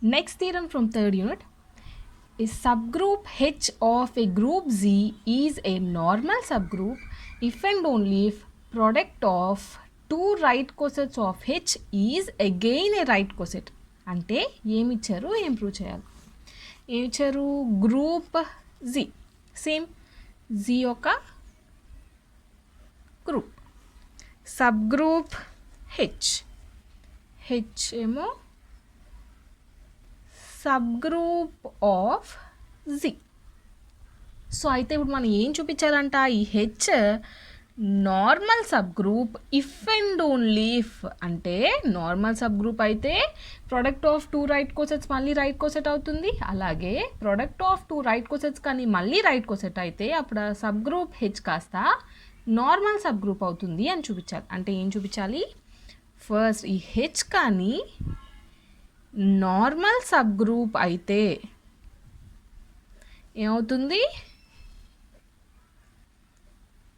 Next theorem from third unit. A subgroup H of a group Z is a normal subgroup if and only if product of two right cosets of H is again a right coset. అంటే ఏమి ఇచ్చారు, ఏం prove చేయాలి? ఏమి ఇచ్చారు? Group Z, same Z యొక్క group, sub group H ఏమో sub group of Z. So అయితే ఇప్పుడు మనం ఏం చూపించాలంట, ఈ H normal sub group if and only if. అంటే నార్మల్ సబ్ గ్రూప్ అయితే product of two right cosets మళ్ళీ రైట్ కోసెట్ అవుతుంది. అలాగే product of two right cosets కానీ మళ్ళీ రైట్ కోసెట్ అయితే అప్పుడు సబ్ గ్రూప్ హెచ్ కాస్త నార్మల్ సబ్ గ్రూప్ అవుతుంది అని చూపించాలి. అంటే ఏం చూపించాలి? ఫస్ట్ ఈ హెచ్ కానీ నార్మల్ సబ్ గ్రూప్ అయితే ఏమవుతుంది?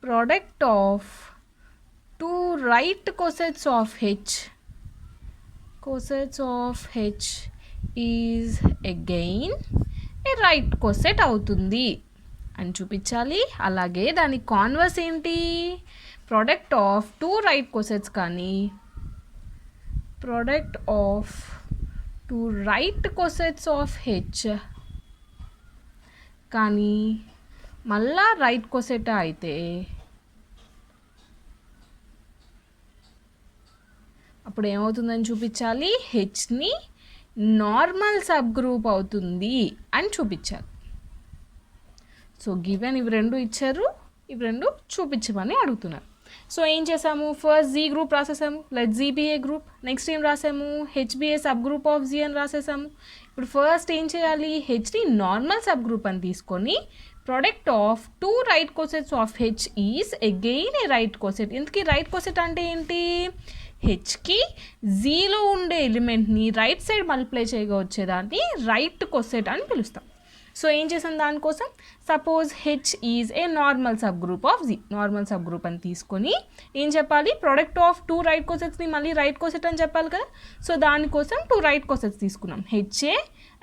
Product of two right cosets of H is again a right coset అవుతుంది అని చూపించాలి. అలాగే దాని కాన్వర్స్ ఏంటి? Product of two right cosets కానీ product of two right cosets of H కానీ మళ్ళా రైట్ కోసెట్ అయితే అప్పుడు ఏమవుతుందని చూపించాలి? హెచ్ని నార్మల్ సబ్ గ్రూప్ అవుతుంది అని చూపించాలి. సో గివెన్ ఇవి రెండు ఇచ్చారు, ఇవి రెండు చూపించమని అడుగుతున్నారు. సో ఏం చేసాము? ఫస్ట్ జీ గ్రూప్ రాసేసాము, let G be a group. Next ఏం రాసాము? HBA sub group of G అని రాసేసాము. ఇప్పుడు ఫస్ట్ ఏం చేయాలి? హెచ్ని నార్మల్ సబ్ గ్రూప్ అని తీసుకొని product of two right cosets of H is again a right coset. ఇందుకీ రైట్ కోసెట్ అంటే ఏంటి? హెచ్కి జీలో ఉండే ఎలిమెంట్ని రైట్ సైడ్ మల్టిప్లై చేయగా వచ్చేదాన్ని రైట్ కోసెట్ అని పిలుస్తాం. సో ఏం చేసాం దానికోసం? Suppose H is a normal sub group of G. Normal sub group అని తీసుకొని ఏం చెప్పాలి? ప్రోడక్ట్ ఆఫ్ టూ రైట్ కోసెట్స్ని మళ్ళీ రైట్ కోసెట్ అని చెప్పాలి కదా. సో దానికోసం టూ రైట్ కోసెట్స్ తీసుకున్నాం, హెచ్ఏ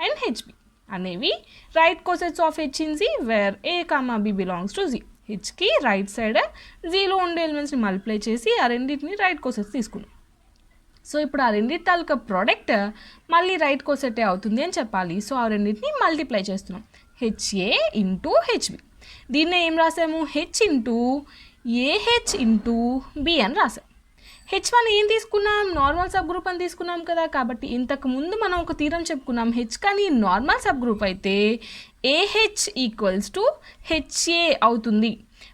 అండ్ హెచ్బి అనేవి right cosets of H in G where A comma B belongs to G. హెచ్కి రైట్ సైడ్ జీలో ఉండే ఎలిమెంట్స్ని మల్టిప్లై చేసి ఆ రెండింటిని రైట్ కోసెట్స్ తీసుకున్నాం. సో ఇప్పుడు ఆ రెండింటి తాలూకా ప్రోడక్ట్ మళ్ళీ రైట్ కోసెటే అవుతుంది అని చెప్పాలి. సో ఆ రెండింటిని మల్టిప్లై చేస్తున్నాం, హెచ్ఏ ఇంటూ హెచ్బి. దీన్నే ఏం రాసాము? H into AH into B అని రాసాం. హెచ్1 ఏం తీసుకున్నాం? నార్మల్ సబ్ గ్రూప్ అని తీసుకున్నాం కదా. కాబట్టి ఇంతకు ముందు మనం ఒక థీరం చెప్పుకున్నాం, హెచ్ కానీ నార్మల్ సబ్ గ్రూప్ అయితే ఏహెచ్ ఈక్వల్స్ టు హెచ్ఏ అవుతుంది.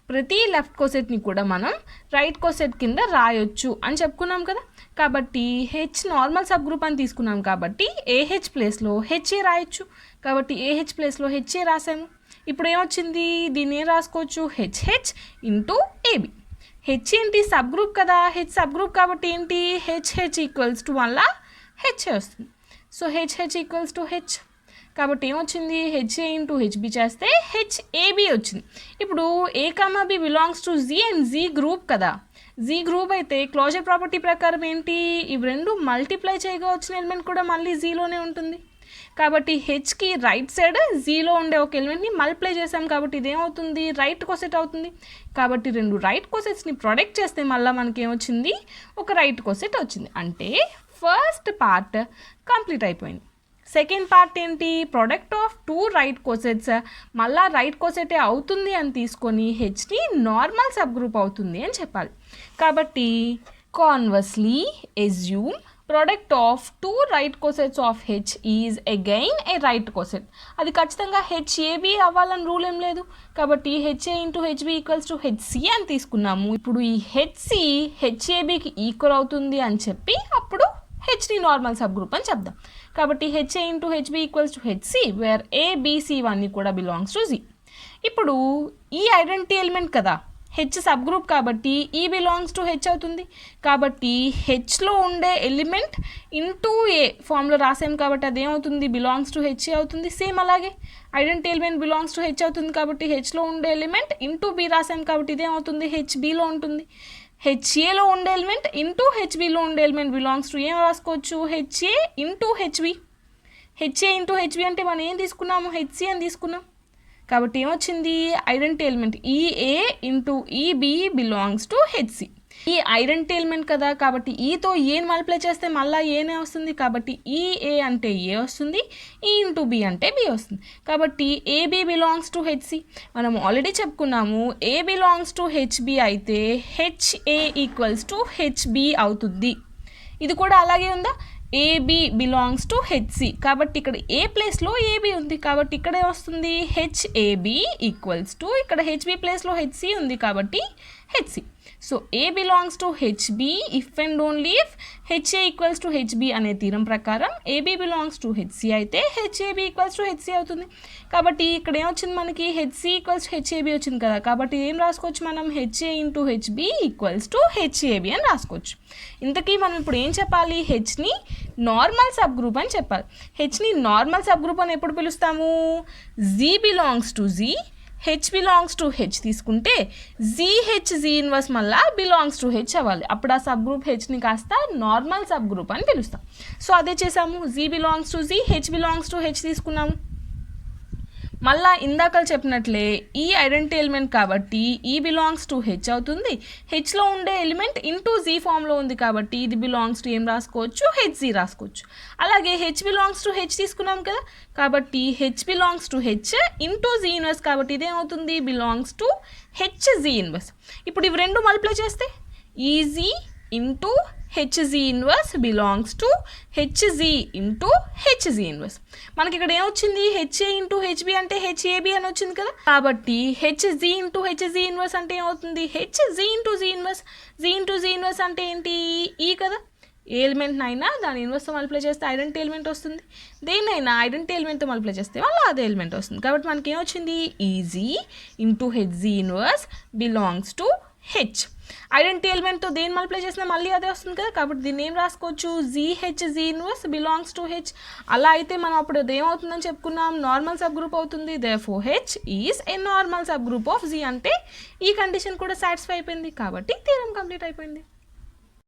ప్రతి లెఫ్ట్ కోసెట్ని కూడా మనం రైట్ కోసెట్ కింద రాయొచ్చు అని చెప్పుకున్నాం కదా. కాబట్టి హెచ్ నార్మల్ సబ్ గ్రూప్ అని తీసుకున్నాం కాబట్టి ఏహెచ్ ప్లేస్లో హెచ్ఏ రాయొచ్చు. కాబట్టి ఏహెచ్ ప్లేస్లో హెచ్ఏ రాసాము. ఇప్పుడు ఏమొచ్చింది? దీన్ని ఏం రాసుకోవచ్చు? HH into AB. హెచ్ ఏంటి? సబ్ గ్రూప్ కదా. హెచ్ సబ్ గ్రూప్ కాబట్టి ఏంటి? హెచ్హెచ్ ఈక్వల్స్ టు వల్ల హెచ్ఏ వస్తుంది. So HH equals to H. కాబట్టి ఏమొచ్చింది? హెచ్ఏ ఇంటూ హెచ్బి చేస్తే హెచ్ఏబి వచ్చింది. ఇప్పుడు A comma B belongs to G and G group కదా. జీ గ్రూప్ అయితే క్లోజర్ ప్రాపర్టీ ప్రకారం ఏంటి? ఇవి రెండు మల్టిప్లై చేయగా వచ్చిన ఎలిమెంట్ కూడా మళ్ళీ జీలోనే ఉంటుంది. కాబట్టి హెచ్కి రైట్ సైడ్ జీలో ఉండే ఒక ఎలిమెంట్ని మల్టిప్లై చేసాం కాబట్టి ఇదేమవుతుంది? రైట్ కోసెట్ అవుతుంది. కాబట్టి రెండు రైట్ కోసెట్స్ని ప్రొడక్ట్ చేస్తే మళ్ళీ మనకి ఏమొచ్చింది? ఒక రైట్ కోసెట్ వచ్చింది. అంటే ఫస్ట్ పార్ట్ కంప్లీట్ అయిపోయింది. సెకండ్ పార్ట్ ఏంటి? Product of two right cosets మళ్ళీ రైట్ కోసెటే అవుతుంది అని తీసుకొని హెచ్ని నార్మల్ సబ్ గ్రూప్ అవుతుంది అని చెప్పాలి. కాబట్టి conversely assume product of two right cosets of H is again a right coset. అది ఖచ్చితంగా హెచ్ఏబి అవ్వాలని రూల్ ఏం లేదు. కాబట్టి HA into HB equals to HC అని తీసుకున్నాము. ఇప్పుడు ఈ హెచ్సి హెచ్ఏబికి ఈక్వల్ అవుతుంది అని చెప్పి అప్పుడు హెచ్ని నార్మల్ సబ్ గ్రూప్ అని చెప్దాం. కాబట్టి HA into HB equals to HC where ABC ఇవన్నీ కూడా బిలాంగ్స్ టు జీ. ఇప్పుడు ఈ ఐడెంటిటీ ఎలిమెంట్ కదా, హెచ్ సబ్ గ్రూప్ కాబట్టి ఈ బిలాంగ్స్ టు హెచ్ అవుతుంది. కాబట్టి హెచ్లో ఉండే ఎలిమెంట్ ఇంటూ ఏ ఫామ్లో రాసాం కాబట్టి అదేమవుతుంది? బిలాంగ్స్ టు హెచ్ అవుతుంది. సేమ్ అలాగే identity element belongs to H అవుతుంది కాబట్టి హెచ్లో ఉండే ఎలిమెంట్ ఇంటూ బి రాసాం కాబట్టి ఇదేమవుతుంది? హెచ్బిలో ఉంటుంది. హెచ్ఏలో ఉండే ఎలిమెంట్ ఇంటూ హెచ్బిలో ఉండే ఎలిమెంట్ బిలాంగ్స్ టు ఏం రాసుకోవచ్చు? HA into HB. HA into HB అంటే మనం ఏం తీసుకున్నాము, హెచ్సి అని తీసుకున్నాం. కాబట్టి ఏమొచ్చింది, identity element EA into EB belongs to HC. ఈ ఐడెంటిటీ ఎలిమెంట్ కదా, కాబట్టి ఈతో ఏని మల్టిప్లై చేస్తే మళ్ళీ ఏనే వస్తుంది. కాబట్టి ఈఏ అంటే ఏ వస్తుంది, ఈ ఇంటూ బి అంటే బి వస్తుంది. కాబట్టి ఏబి బిలాంగ్స్ టు హెచ్సి. మనం ఆల్రెడీ చెప్పుకున్నాము, ఏ బిలాంగ్స్ టు హెచ్బి అయితే హెచ్ఏ ఈక్వల్స్ టు హెచ్బి అవుతుంది. ఇది కూడా అలాగే ఉందా, ఏబి బిలాంగ్స్ టు హెచ్సి. కాబట్టి ఇక్కడ ఏ ప్లేస్లో ఏబి ఉంది, కాబట్టి ఇక్కడే వస్తుంది హెచ్ఏబి ఈక్వల్స్ టు, ఇక్కడ హెచ్బి ప్లేస్లో హెచ్సి ఉంది కాబట్టి HC. So a belongs to HB if and only if HA equals to HB అనే థీరం ప్రకారం ఏబి బిలాంగ్స్ టు హెచ్సి అయితే హెచ్ఏబి ఈక్వల్స్ టు హెచ్సి అవుతుంది. కాబట్టి ఇక్కడ ఏమొచ్చింది మనకి, హెచ్సి ఈక్వల్స్ టు హెచ్ఏబి వచ్చింది కదా, కాబట్టి ఏం రాసుకోవచ్చు మనం, HA into HB equals to HAB అని రాసుకోవచ్చు. ఇంతకీ మనం ఇప్పుడు ఏం చెప్పాలి, హెచ్ని నార్మల్ సబ్ గ్రూప్ అని చెప్పాలి. హెచ్ని నార్మల్ సబ్ గ్రూప్ అని ఎప్పుడు పిలుస్తాము, G belongs to G, H belongs to H తీసుకుంటే జీహెచ్ జీ ఇన్వర్స్ మళ్ళా బిలాంగ్స్ టు హెచ్ అవ్వాలి. అప్పుడు ఆ సబ్ గ్రూప్ హెచ్ని కాస్త నార్మల్ సబ్ గ్రూప్ అని పిలుస్తాం. సో అదే చేసాము, G belongs to G, H belongs to H తీసుకున్నాము. మళ్ళా ఇందాక చెప్పినట్లే ఈ ఐడెంటిటీ ఎలిమెంట్ కాబట్టి ఈ బిలాంగ్స్ టు హెచ్ అవుతుంది. హెచ్లో ఉండే ఎలిమెంట్ ఇంటూ జీ ఫామ్లో ఉంది కాబట్టి ఇది బిలాంగ్స్ టు ఏం రాసుకోవచ్చు, హెచ్జీ రాసుకోవచ్చు. అలాగే హెచ్ బిలాంగ్స్ టు హెచ్ తీసుకున్నాం కదా, కాబట్టి H belongs to H into G inverse కాబట్టి ఇదేమవుతుంది, బిలాంగ్స్ టు హెచ్జీ ఇన్వర్స్. ఇప్పుడు ఇవి రెండు మల్టిప్లై చేస్తే EG into HG inverse belongs to HG into HG inverse. మనకి ఇక్కడ ఏమొచ్చింది, హెచ్ఏ ఇంటూ హెచ్బి అంటే హెచ్ఏబి అని వచ్చింది కదా, కాబట్టి హెచ్జీ ఇంటూ హెచ్జీ ఇన్వర్స్ అంటే ఏమవుతుంది, HG into G inverse. G into G inverse అంటే ఏంటి, ఈ కదా, ఏ ఎలిమెంట్ అయినా దాని ఇన్వర్స్తో మల్టిప్లై చేస్తే ఐడెంటిటీ ఎలిమెంట్ వస్తుంది, దేన్నైనా ఐడెంటిటీ ఎలిమెంట్తో మల్టిప్లై చేస్తే మళ్ళీ అదే ఎలిమెంట్ వస్తుంది. కాబట్టి మనకి ఏమొచ్చింది, EG into HG inverse belongs to H. Identity ఎలిమెంట్తో దేని మల్టిప్లై చేసినా మళ్ళీ అదే వస్తుంది కదా, కాబట్టి దీన్ని ఏం రాసుకోవచ్చు, GH G inverse belongs to H. అలా అయితే మనం అప్పుడు అది ఏమవుతుందని చెప్పుకున్నాం, నార్మల్ సబ్ గ్రూప్ అవుతుంది. Therefore H is a normal sub group of G అంటే ఈ కండిషన్ కూడా సాటిస్ఫై అయిపోయింది కాబట్టి థీరం కంప్లీట్ అయిపోయింది.